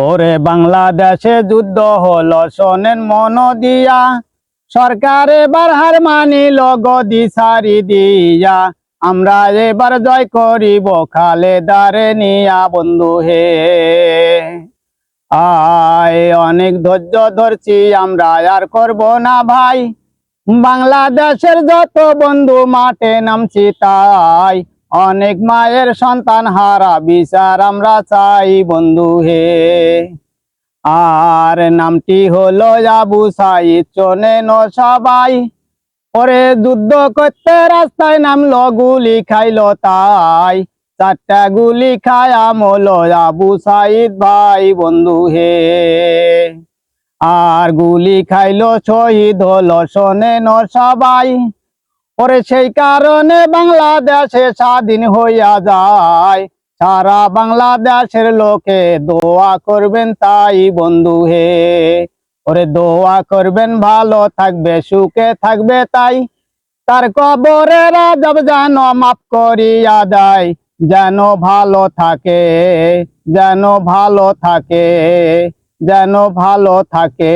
ওরে বাংলাদেশে যুদ্ধ হলো শোনেন মন দিয়া, সরকার এবার হার মানিল গদি সারি দিয়া। আমরা এবার জয় করিব খালেদারে নিয়া বন্ধু হে। আয় অনেক ধৈর্য ধরছি আমরা, আর করব না ভাই। বাংলাদেশের যত বন্ধু মাঠে নামছি তাই, অনেক মায়ের সন্তান হারা বিচার আমরা চাই বন্ধু হে। আর নামটি হলো আবু সাইদ, শোনেন সবাই। ওরে যুদ্ধ করতে রাস্তায় নামলো, গুলি খাইলো তাই। 4টা গুলি খায় আমলো আবু সাইদ ভাই বন্ধু হে। আর গুলি খাইলো শহীদ হলো, শোনেন সবাই। ওরে সেই কারণে বাংলাদেশে স্বাধীন হইয়া যায়। সারা বাংলাদেশের লোকে দোয়া করবেন তাই বন্ধু হে। ওরে দোয়া করবেন ভালো থাকবে সুখে থাকবে তাই। তার কবরের আযাব যেন মাফ করিয়া দেয়, যেন ভালো থাকে, যেন ভালো থাকে, যেন ভালো থাকে।